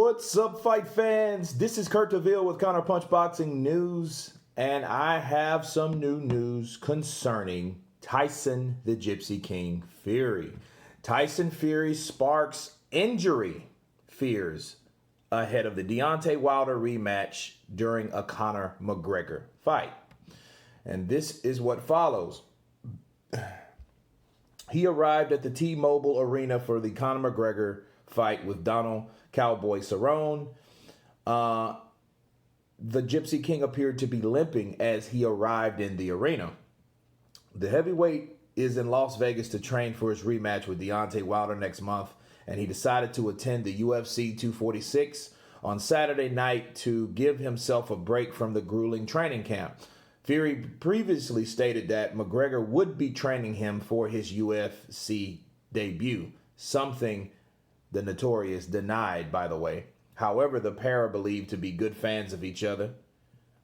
What's up, fight fans? This is Kurt DeVille with Counterpunch Boxing News, and I have some new news concerning Tyson the Gypsy King Fury. Tyson Fury sparks injury fears ahead of the Deontay Wilder rematch during a Conor McGregor fight. And this is what follows. He arrived at the T-Mobile Arena for the Conor McGregor fight with Donald Cowboy Cerrone. The Gypsy King appeared to be limping as he arrived in the arena. The heavyweight is in Las Vegas to train for his rematch with Deontay Wilder next month, and he decided to attend the UFC 246 on Saturday night to give himself a break from the grueling training camp. Fury previously stated that McGregor would be training him for his UFC debut, something the Notorious denied, by the way. However, the pair are believed to be good fans of each other.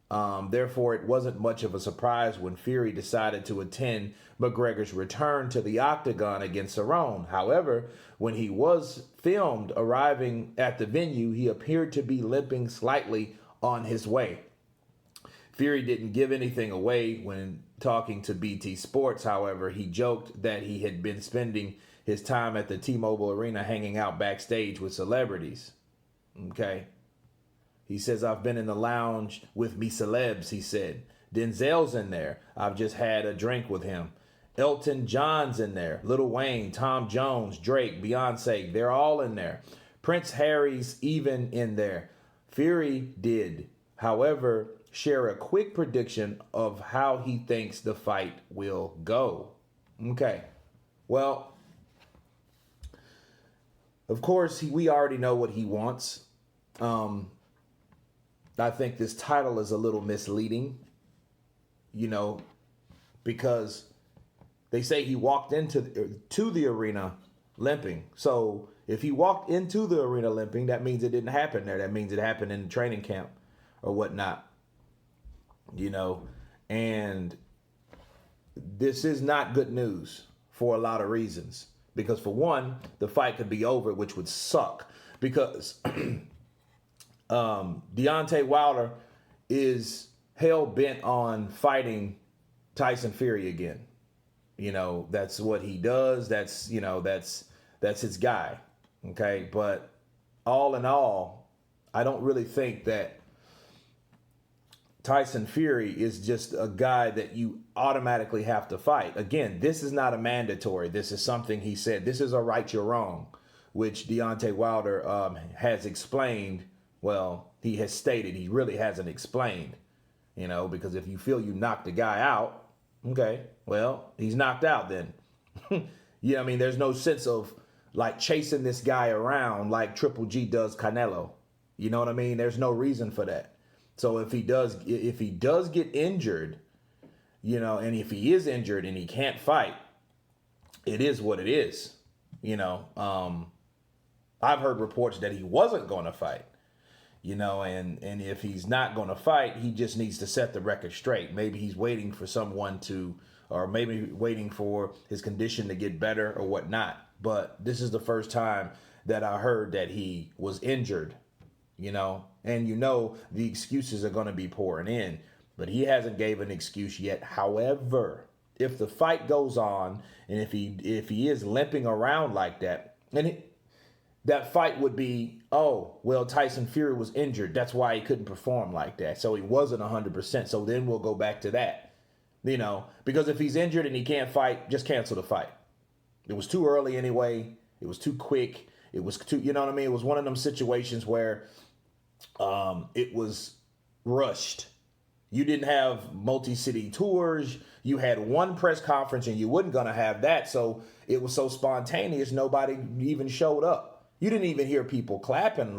Therefore, it wasn't much of a surprise when Fury decided to attend McGregor's return to the octagon against Cerrone. However, when he was filmed arriving at the venue, he appeared to be limping slightly on his way. Fury didn't give anything away when talking to BT Sports. However, he joked that he had been spending his time at the T-Mobile Arena hanging out backstage with celebrities. Okay. He says, I've been in the lounge with me celebs, he said. Denzel's in there. I've just had a drink with him. Elton John's in there. Lil Wayne, Tom Jones, Drake, Beyonce, they're all in there. Prince Harry's even in there. Fury did, however, share a quick prediction of how he thinks the fight will go. Okay. Well, of course, we already know what he wants. I think this title is a little misleading, because they say he walked into the arena limping. So if he walked into the arena limping, that means it didn't happen there. That means it happened in the training camp or whatnot, and this is not good news for a lot of reasons. Because for one, the fight could be over, which would suck. Because Deontay Wilder is hell-bent on fighting Tyson Fury again. That's what he does. That's his guy. Okay, but all in all, I don't really think that Tyson Fury is just a guy that you automatically have to fight. Again, this is not a mandatory. This is something he said. This is a right, you're wrong, which Deontay Wilder has explained. Well, he has stated, he really hasn't explained, because if you feel you knocked the guy out, okay, well, he's knocked out then. There's no sense of like chasing this guy around like Triple G does Canelo. You know what I mean? There's no reason for that. So if he does get injured, and if he is injured and he can't fight, it is what it is. I've heard reports that he wasn't going to fight, and if he's not going to fight, he just needs to set the record straight. Maybe he's waiting for someone or maybe waiting for his condition to get better or whatnot. But this is the first time that I heard that he was injured, and the excuses are going to be pouring in, but he hasn't gave an excuse yet. However, if the fight goes on and if he is limping around like that, and that fight would be, Tyson Fury was injured. That's why he couldn't perform like that. So he wasn't 100%. So then we'll go back to that, because if he's injured and he can't fight, just cancel the fight. It was too early anyway. It was too quick. It was too, It was one of them situations where it was rushed. You didn't have multi-city tours. You had one press conference and you wasn't going to have that. So it was so spontaneous, nobody even showed up. You didn't even hear people clapping.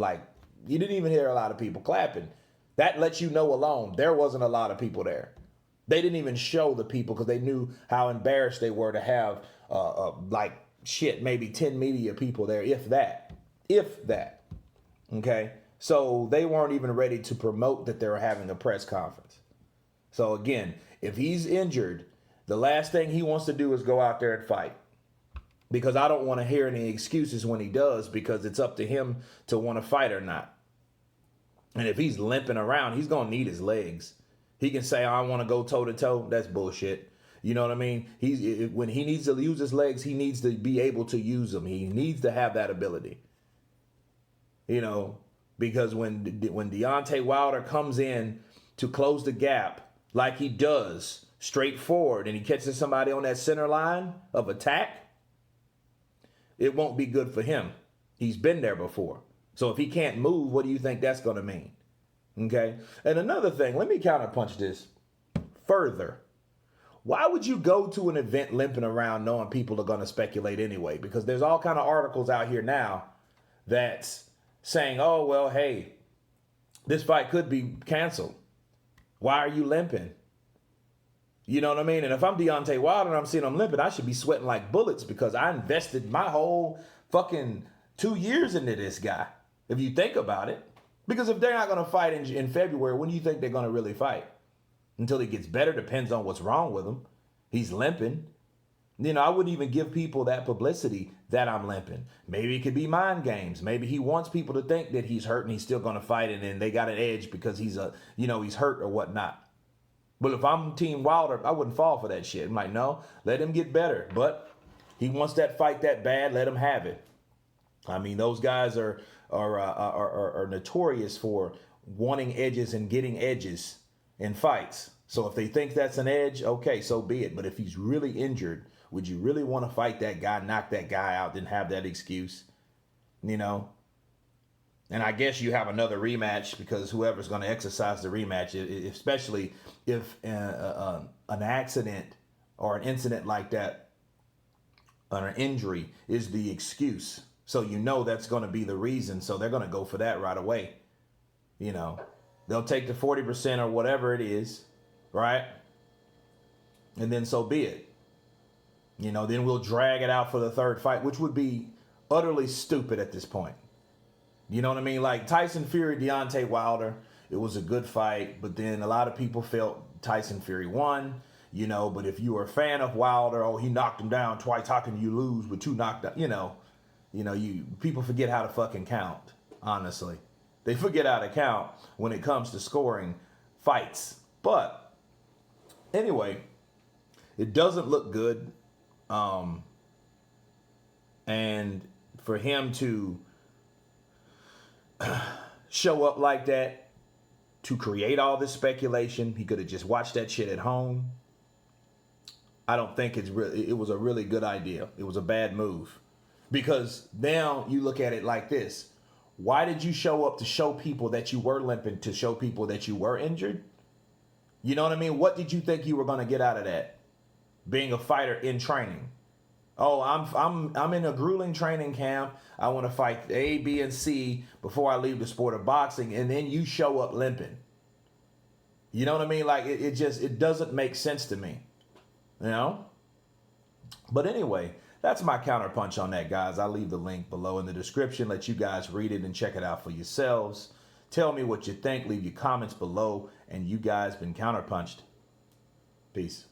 You didn't even hear a lot of people clapping. That lets you know alone there wasn't a lot of people there. They didn't even show the people because they knew how embarrassed they were to have maybe 10 media people there, if that. Okay. So they weren't even ready to promote that they were having a press conference. So again, if he's injured, the last thing he wants to do is go out there and fight. Because I don't want to hear any excuses when he does, because it's up to him to want to fight or not. And if he's limping around, he's going to need his legs. He can say, I want to go toe to toe. That's bullshit. You know what I mean? When he needs to use his legs, he needs to be able to use them. He needs to have that ability. You know, because when Deontay Wilder comes in to close the gap like he does, straightforward, and he catches somebody on that center line of attack, it won't be good for him. He's been there before. So if he can't move, what do you think that's going to mean? Okay? And another thing, let me counterpunch this further. Why would you go to an event limping around knowing people are going to speculate anyway? Because there's all kind of articles out here now that's saying, oh, well, hey, this fight could be canceled. Why are you limping? You know what I mean? And if I'm Deontay Wilder and I'm seeing him limping, I should be sweating like bullets because I invested my whole fucking 2 years into this guy, if you think about it. Because if they're not going to fight in February, when do you think they're going to really fight? Until he gets better, depends on what's wrong with him. He's limping. You know, I wouldn't even give people that publicity that I'm limping. Maybe it could be mind games. Maybe he wants people to think that he's hurt and he's still going to fight, and then they got an edge because he's hurt or whatnot. But if I'm Team Wilder, I wouldn't fall for that shit. I'm like, no, let him get better. But he wants that fight that bad, let him have it. I mean, those guys are notorious for wanting edges and getting edges in fights. So if they think that's an edge, okay, so be it. But if he's really injured, would you really want to fight that guy, knock that guy out, then have that excuse? You know? And I guess you have another rematch because whoever's going to exercise the rematch, especially if an accident or an incident like that, or an injury is the excuse. So you know that's going to be the reason. So they're going to go for that right away. You know, they'll take the 40% or whatever it is, right? And then so be it. You know, then we'll drag it out for the third fight, which would be utterly stupid at this point. You know what I mean? Like Tyson Fury, Deontay Wilder, it was a good fight, but then a lot of people felt Tyson Fury won, you know, but if you were a fan of Wilder, oh, he knocked him down twice, how can you lose with 2 knockdowns? People forget how to fucking count, honestly. They forget how to count when it comes to scoring fights. But anyway, it doesn't look good. And for him to show up like that to create all this speculation, he could have just watched that shit at home. I don't think it was a really good idea. It was a bad move. Because now you look at it like this. Why did you show up to show people that you were limping, to show people that you were injured? You know what I mean? What did you think you were going to get out of that? Being a fighter in training. Oh, I'm in a grueling training camp. I want to fight A, B, and C before I leave the sport of boxing, and then you show up limping. You know what I mean? Like it doesn't make sense to me. You know? But anyway, that's my counterpunch on that, guys. I'll leave the link below in the description. Let you guys read it and check it out for yourselves. Tell me what you think. Leave your comments below. And you guys been counterpunched. Peace.